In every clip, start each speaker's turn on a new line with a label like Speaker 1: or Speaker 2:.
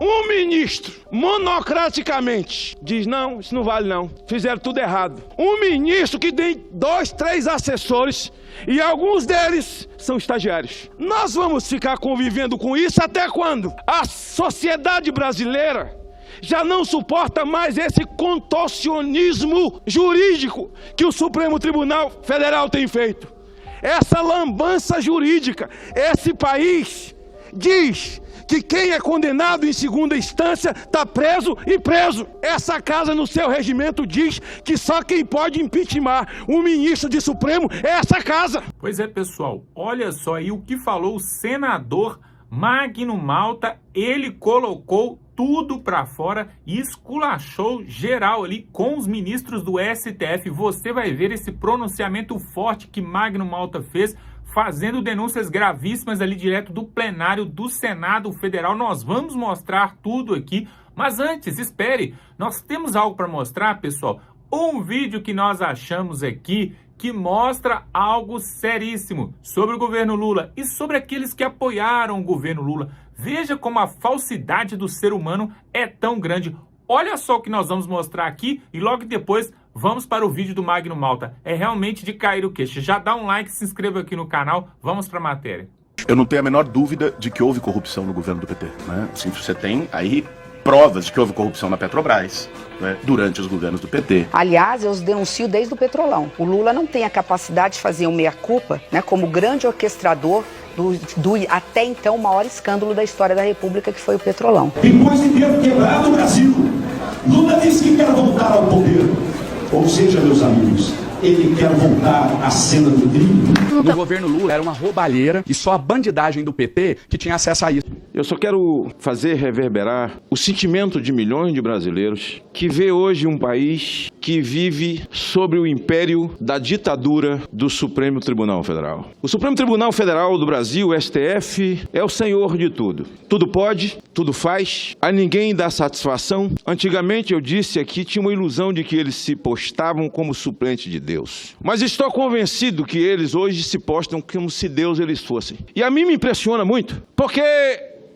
Speaker 1: Um ministro, monocraticamente, diz: não, isso não vale não, fizeram tudo errado. Um ministro que tem 2, 3 assessores e alguns deles são estagiários. Nós vamos ficar convivendo com isso até quando? A sociedade brasileira já não suporta mais esse contorcionismo jurídico que o Supremo Tribunal Federal tem feito. Essa lambança jurídica. Esse país diz que quem é condenado em segunda instância está preso e preso. Essa casa no seu regimento diz que só quem pode impeachment um ministro de Supremo é essa casa.
Speaker 2: Pois é, pessoal, olha só aí o que falou o senador Magno Malta. Ele colocou tudo para fora e esculachou geral ali com os ministros do STF. Você vai ver esse pronunciamento forte que Magno Malta fez, fazendo denúncias gravíssimas ali direto do plenário do Senado Federal. Nós vamos mostrar tudo aqui, mas antes, espere, nós temos algo para mostrar, pessoal. Um vídeo que nós achamos aqui que mostra algo seríssimo sobre o governo Lula e sobre aqueles que apoiaram o governo Lula. Veja como a falsidade do ser humano é tão grande. Olha só o que nós vamos mostrar aqui e logo depois vamos para o vídeo do Magno Malta. É realmente de cair o queixo. Já dá um like, se inscreva aqui no canal. Vamos para a matéria.
Speaker 3: Eu não tenho a menor dúvida de que houve corrupção no governo do PT, né? Assim, você tem aí provas de que houve corrupção na Petrobras, né, durante os governos do PT.
Speaker 4: Aliás, eu os denuncio desde o Petrolão. O Lula não tem a capacidade de fazer um meia-culpa, né, como grande orquestrador do até então maior escândalo da história da República, que foi o Petrolão.
Speaker 5: Depois de ter quebrado o Brasil, Lula disse que quer voltar ao poder. Ou seja, meus amigos, ele quer voltar à cena do crime.
Speaker 6: No governo Lula era uma roubalheira e só a bandidagem do PT que tinha acesso a isso.
Speaker 1: Eu só quero fazer reverberar o sentimento de milhões de brasileiros que vê hoje um país que vive sob o império da ditadura do Supremo Tribunal Federal. O Supremo Tribunal Federal do Brasil, o STF, é o senhor de tudo. Tudo pode, tudo faz, a ninguém dá satisfação. Antigamente, eu disse aqui, tinha uma ilusão de que eles se postavam como suplente de Deus. Mas estou convencido que eles hoje se postam como se Deus eles fossem. E a mim me impressiona muito, porque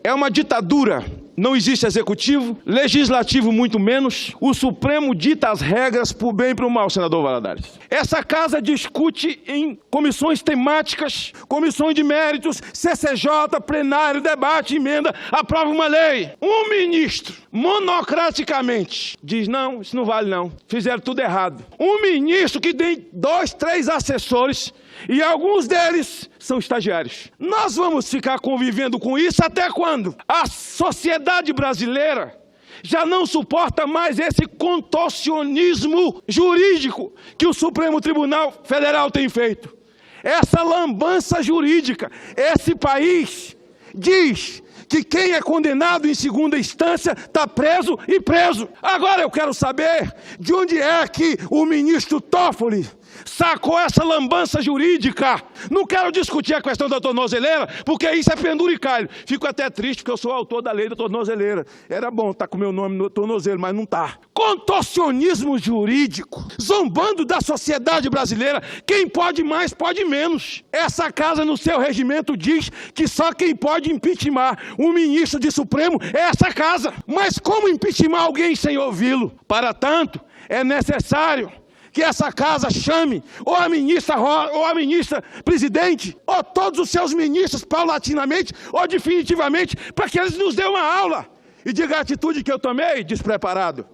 Speaker 1: é uma ditadura. Não existe executivo, legislativo muito menos. O Supremo dita as regras para o bem e para o mal, senador Valadares. Essa casa discute em comissões temáticas, comissões de méritos, CCJ, plenário, debate, emenda, aprova uma lei. Um ministro, monocraticamente, diz: não, isso não vale não, fizeram tudo errado. Um ministro que tem 2, 3 assessores e alguns deles são estagiários. Nós vamos ficar convivendo com isso até quando? A sociedade brasileira já não suporta mais esse contorcionismo jurídico que o Supremo Tribunal Federal tem feito. Essa lambança jurídica. Esse país diz que quem é condenado em segunda instância está preso e preso. Agora eu quero saber de onde é que o ministro Toffoli sacou essa lambança jurídica. Não quero discutir a questão da tornozeleira, porque isso é penduricalho. Fico até triste, porque eu sou autor da lei da tornozeleira. Era bom estar com meu nome no tornozelo, mas não está. Contorcionismo jurídico, zombando da sociedade brasileira. Quem pode mais, pode menos. Essa casa no seu regimento diz que só quem pode impeachment um ministro de Supremo é essa casa. Mas como impeachment alguém sem ouvi-lo? Para tanto, é necessário que essa casa chame ou a ministra presidente, ou todos os seus ministros paulatinamente ou definitivamente, para que eles nos dêem uma aula e diga: a atitude que eu tomei, despreparado.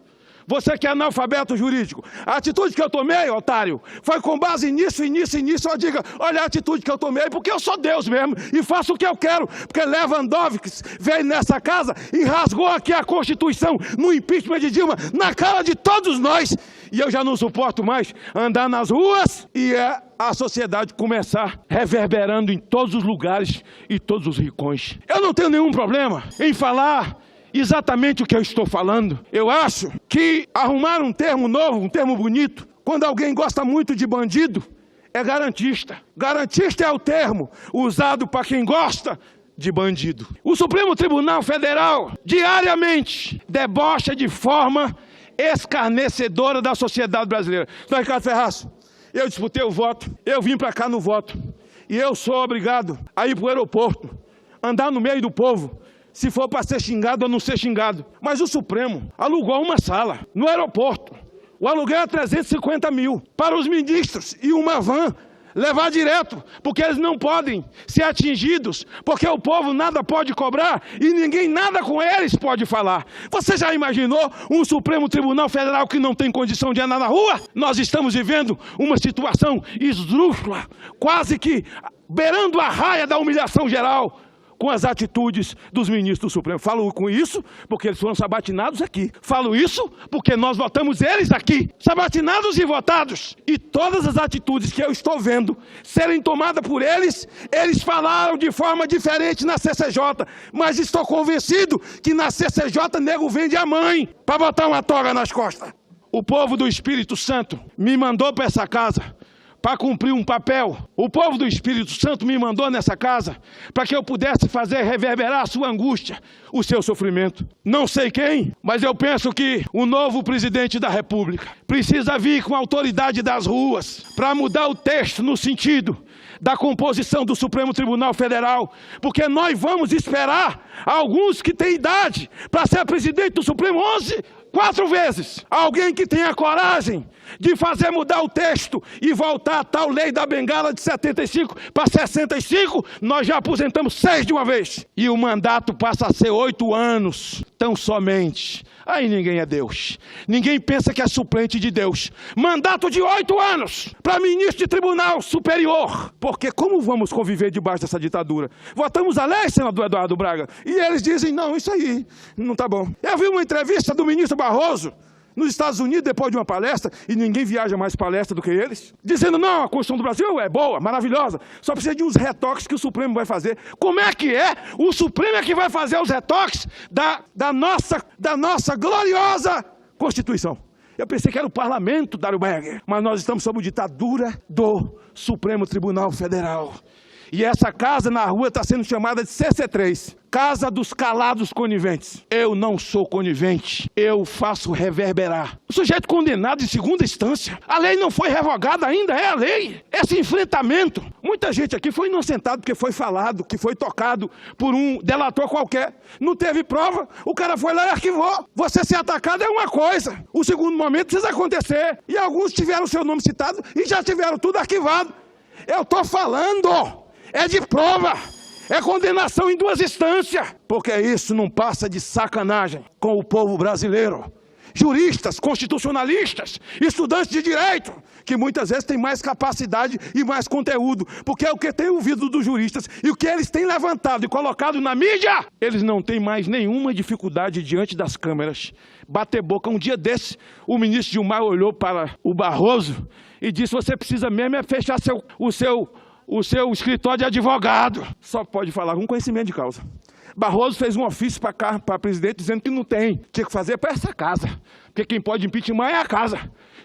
Speaker 1: Você que é analfabeto jurídico, a atitude que eu tomei, otário, foi com base nisso. Eu diga: olha a atitude que eu tomei, porque eu sou Deus mesmo e faço o que eu quero. Porque Lewandowski veio nessa casa e rasgou aqui a Constituição no impeachment de Dilma, na cara de todos nós. E eu já não suporto mais andar nas ruas e a sociedade começar reverberando em todos os lugares e todos os rincões. Eu não tenho nenhum problema em falar exatamente o que eu estou falando. Eu acho que arrumar um termo novo, um termo bonito, quando alguém gosta muito de bandido, é garantista. Garantista é o termo usado para quem gosta de bandido. O Supremo Tribunal Federal diariamente debocha de forma escarnecedora da sociedade brasileira. Então, Ricardo Ferraz, eu disputei o voto, eu vim para cá no voto, e eu sou obrigado a ir para o aeroporto, andar no meio do povo,
Speaker 7: se for para ser xingado ou não ser xingado. Mas o Supremo alugou uma sala no aeroporto. O aluguel é 350 mil para os ministros e uma van levar direto, porque eles não podem ser atingidos, porque o povo nada pode cobrar e ninguém nada com eles pode falar. Você já imaginou um Supremo Tribunal Federal que não tem condição de andar na rua? Nós estamos vivendo uma situação esdrúxula, quase que beirando a raia da humilhação geral, com as atitudes dos ministros do Supremo. Falo com isso porque eles foram sabatinados aqui. Falo isso porque nós votamos eles aqui, sabatinados e votados. E todas as atitudes que eu estou vendo serem tomadas por eles, eles falaram de forma diferente na CCJ. Mas estou convencido que na CCJ nego vende a mãe para botar uma toga nas costas. O povo do Espírito Santo me mandou para essa casa para cumprir um papel. O povo do Espírito Santo me mandou nessa casa para que eu pudesse fazer reverberar a sua angústia, o seu sofrimento. Não sei quem, mas eu penso que o novo presidente da República precisa vir com a autoridade das ruas para mudar o texto no sentido da composição do Supremo Tribunal Federal, porque nós vamos esperar alguns que têm idade para ser presidente do Supremo 4 vezes. Alguém que tenha coragem de fazer mudar o texto e voltar a tal lei da bengala de 75 para 65, nós já aposentamos 6 de uma vez. E o mandato passa a ser 8 anos, tão somente. Aí ninguém é Deus. Ninguém pensa que é suplente de Deus. Mandato de 8 anos para ministro de Tribunal Superior. Porque como vamos conviver debaixo dessa ditadura? Votamos a lei, senador Eduardo Braga, e eles dizem, não, isso aí não está bom. Eu vi uma entrevista do ministro Barroso nos Estados Unidos, depois de uma palestra, e ninguém viaja mais palestra do que eles, dizendo, não, a Constituição do Brasil é boa, maravilhosa, só precisa de uns retoques que o Supremo vai fazer. Como é que é? O Supremo é que vai fazer os retoques da nossa gloriosa Constituição. Eu pensei que era o parlamento, Dário Berger, mas nós estamos sob a ditadura do Supremo Tribunal Federal. E essa casa na rua está sendo chamada de CC3, Casa dos Calados Coniventes. Eu não sou conivente, eu faço reverberar. O sujeito condenado em segunda instância, a lei não foi revogada ainda, é a lei. Esse enfrentamento, muita gente aqui foi inocentado porque foi falado, que foi tocado por um delator qualquer. Não teve prova, o cara foi lá e arquivou. Você ser atacado é uma coisa, o segundo momento precisa acontecer. E alguns tiveram seu nome citado e já tiveram tudo arquivado. Eu estou falando... é de prova, é condenação em 2 instâncias, porque isso não passa de sacanagem com o povo brasileiro. Juristas, constitucionalistas, estudantes de direito, que muitas vezes têm mais capacidade e mais conteúdo, porque é o que tem ouvido dos juristas e o que eles têm levantado e colocado na mídia, eles não têm mais nenhuma dificuldade diante das câmeras. Bater boca. Um dia desse, o ministro Gilmar olhou para o Barroso e disse, você precisa mesmo é fechar o seu escritório de advogado. Só pode falar com conhecimento de causa. Barroso fez um ofício para a presidente dizendo que não tem. Tinha que fazer para essa casa. Porque quem pode impeachment é a casa.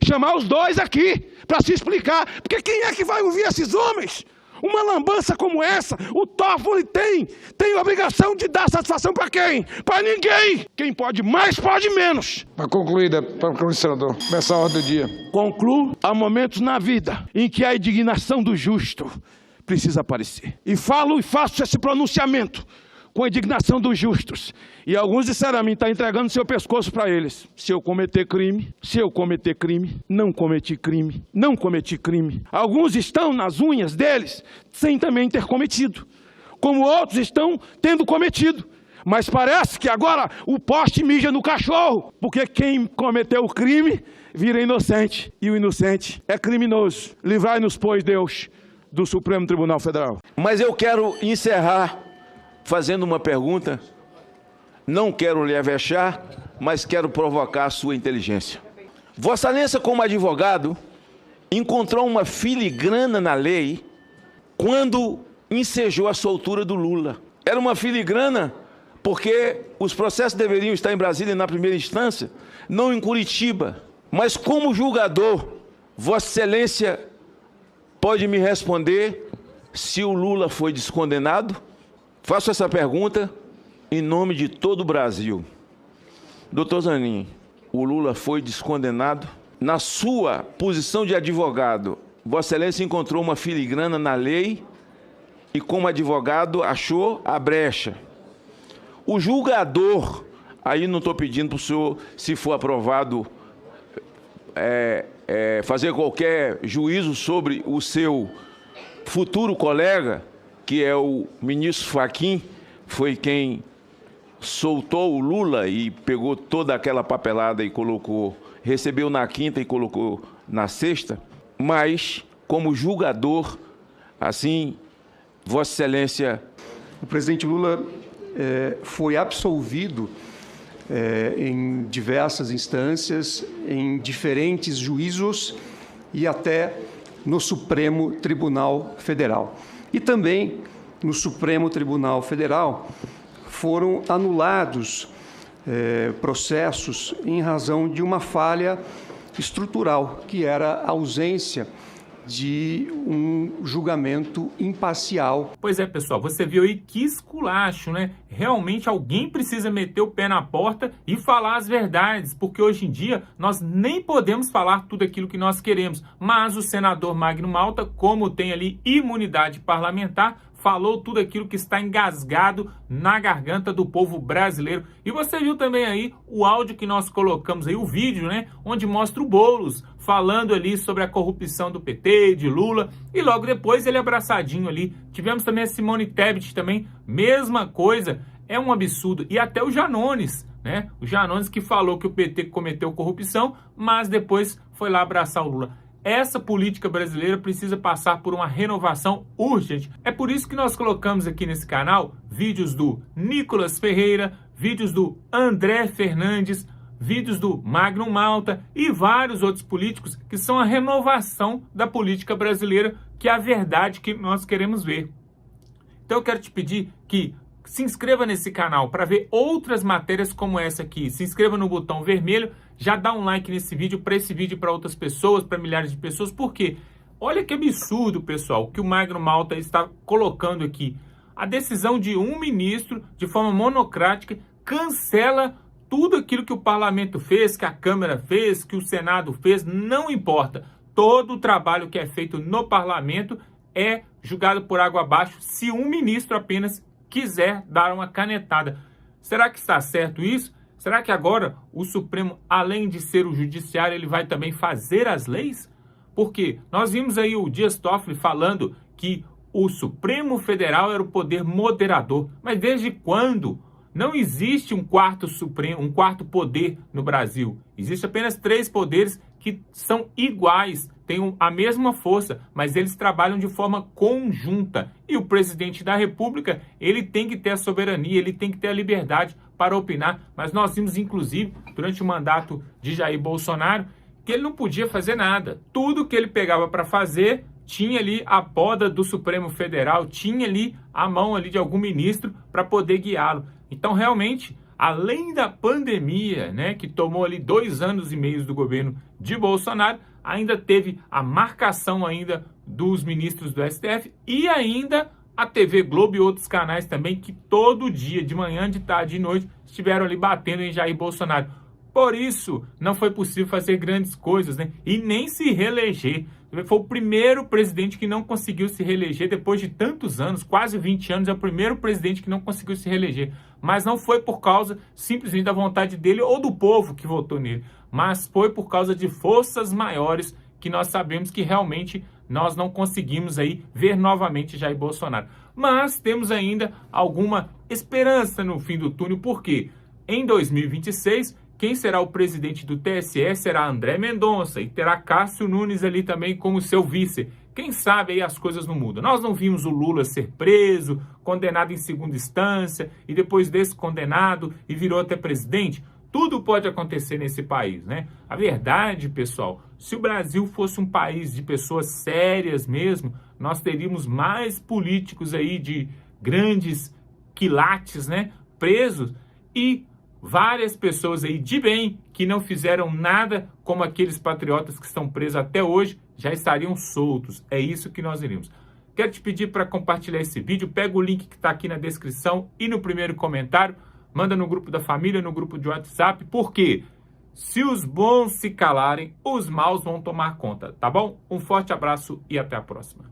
Speaker 7: Chamar os dois aqui para se explicar. Porque quem é que vai ouvir esses homens? Uma lambança como essa, o Toffoli tem a obrigação de dar satisfação para quem? Para ninguém. Quem pode mais, pode menos.
Speaker 8: Para concluir, senador, começar a ordem do dia.
Speaker 7: Concluo, há momentos na vida em que a indignação do justo precisa aparecer. E falo e faço esse pronunciamento com a indignação dos justos. E alguns disseram a mim, está entregando seu pescoço para eles. Se eu cometer crime, não cometi crime, não cometi crime. Alguns estão nas unhas deles sem também ter cometido, como outros estão tendo cometido. Mas parece que agora o poste mija no cachorro, porque quem cometeu o crime vira inocente, e o inocente é criminoso. Livrai-nos, pois, Deus, do Supremo Tribunal Federal.
Speaker 1: Mas eu quero encerrar fazendo uma pergunta. Não quero lhe avexar, mas quero provocar a sua inteligência. Vossa Excelência, como advogado, encontrou uma filigrana na lei quando ensejou a soltura do Lula. Era uma filigrana porque os processos deveriam estar em Brasília na primeira instância, não em Curitiba. Mas como julgador, Vossa Excelência pode me responder se o Lula foi descondenado? Faço essa pergunta em nome de todo o Brasil. Doutor Zanin, o Lula foi descondenado? Na sua posição de advogado, Vossa Excelência encontrou uma filigrana na lei e, como advogado, achou a brecha. O julgador, aí não estou pedindo para o senhor, se for aprovado, fazer qualquer juízo sobre o seu futuro colega, que é o ministro Fachin, foi quem soltou o Lula e pegou toda aquela papelada e colocou, recebeu na quinta e colocou na sexta, mas como julgador, assim, Vossa Excelência...
Speaker 9: O presidente Lula foi absolvido em diversas instâncias, em diferentes juízos e até no Supremo Tribunal Federal. E também no Supremo Tribunal Federal foram anulados processos em razão de uma falha estrutural, que era a ausência de um julgamento imparcial.
Speaker 2: Pois é, pessoal, você viu aí que esculacho, né? Realmente alguém precisa meter o pé na porta e falar as verdades, porque hoje em dia nós nem podemos falar tudo aquilo que nós queremos, mas o senador Magno Malta, como tem ali imunidade parlamentar, falou tudo aquilo que está engasgado na garganta do povo brasileiro. E você viu também aí o áudio que nós colocamos aí, o vídeo, né? Onde mostra o Boulos falando ali sobre a corrupção do PT, de Lula, e logo depois ele abraçadinho ali. Tivemos também a Simone Tebet também, mesma coisa, é um absurdo. E até o Janones, né? O Janones que falou que o PT cometeu corrupção, mas depois foi lá abraçar o Lula. Essa política brasileira precisa passar por uma renovação urgente. É por isso que nós colocamos aqui nesse canal vídeos do Nicolas Ferreira, vídeos do André Fernandes, vídeos do Magno Malta e vários outros políticos que são a renovação da política brasileira, que é a verdade que nós queremos ver. Então eu quero te pedir que se inscreva nesse canal para ver outras matérias como essa aqui. Se inscreva no botão vermelho, já dá um like nesse vídeo, para esse vídeo para outras pessoas, para milhares de pessoas. Por quê? Olha que absurdo, pessoal, que o Magno Malta está colocando aqui. A decisão de um ministro, de forma monocrática, cancela tudo aquilo que o parlamento fez, que a Câmara fez, que o Senado fez, não importa. Todo o trabalho que é feito no parlamento é jogado por água abaixo se um ministro apenas quiser dar uma canetada. Será que está certo isso? Será que agora o Supremo, além de ser o judiciário, ele vai também fazer as leis? Porque nós vimos aí o Dias Toffoli falando que o Supremo Federal era o poder moderador. Mas desde quando? Não existe um quarto Supremo, um quarto poder no Brasil. Existem apenas 3 poderes que são iguais, têm a mesma força, mas eles trabalham de forma conjunta. E o presidente da República, ele tem que ter a soberania, ele tem que ter a liberdade para opinar. Mas nós vimos, inclusive, durante o mandato de Jair Bolsonaro, que ele não podia fazer nada. Tudo que ele pegava para fazer, tinha ali a poda do Supremo Federal, tinha ali a mão ali de algum ministro para poder guiá-lo. Então, realmente, além da pandemia, né, que tomou ali 2 anos e meio do governo de Bolsonaro, ainda teve a marcação ainda dos ministros do STF e ainda a TV Globo e outros canais também que todo dia, de manhã, de tarde e de noite, estiveram ali batendo em Jair Bolsonaro. Por isso, não foi possível fazer grandes coisas, né? E nem se reeleger. Foi o primeiro presidente que não conseguiu se reeleger depois de tantos anos, quase 20 anos, é o primeiro presidente que não conseguiu se reeleger. Mas não foi por causa simplesmente da vontade dele ou do povo que votou nele, mas foi por causa de forças maiores que nós sabemos que realmente nós não conseguimos aí ver novamente Jair Bolsonaro. Mas temos ainda alguma esperança no fim do túnel, porque em 2026... quem será o presidente do TSE será André Mendonça e terá Cássio Nunes ali também como seu vice. Quem sabe aí as coisas não mudam. Nós não vimos o Lula ser preso, condenado em segunda instância e depois desse condenado e virou até presidente. Tudo pode acontecer nesse país, né? A verdade, pessoal, se o Brasil fosse um país de pessoas sérias mesmo, nós teríamos mais políticos aí de grandes quilates, né, presos e várias pessoas aí de bem que não fizeram nada, como aqueles patriotas que estão presos até hoje, já estariam soltos. É isso que nós iremos. Quero te pedir para compartilhar esse vídeo. Pega o link que está aqui na descrição e no primeiro comentário. Manda no grupo da família, no grupo de WhatsApp. Porque se os bons se calarem, os maus vão tomar conta, tá bom? Um forte abraço e até a próxima.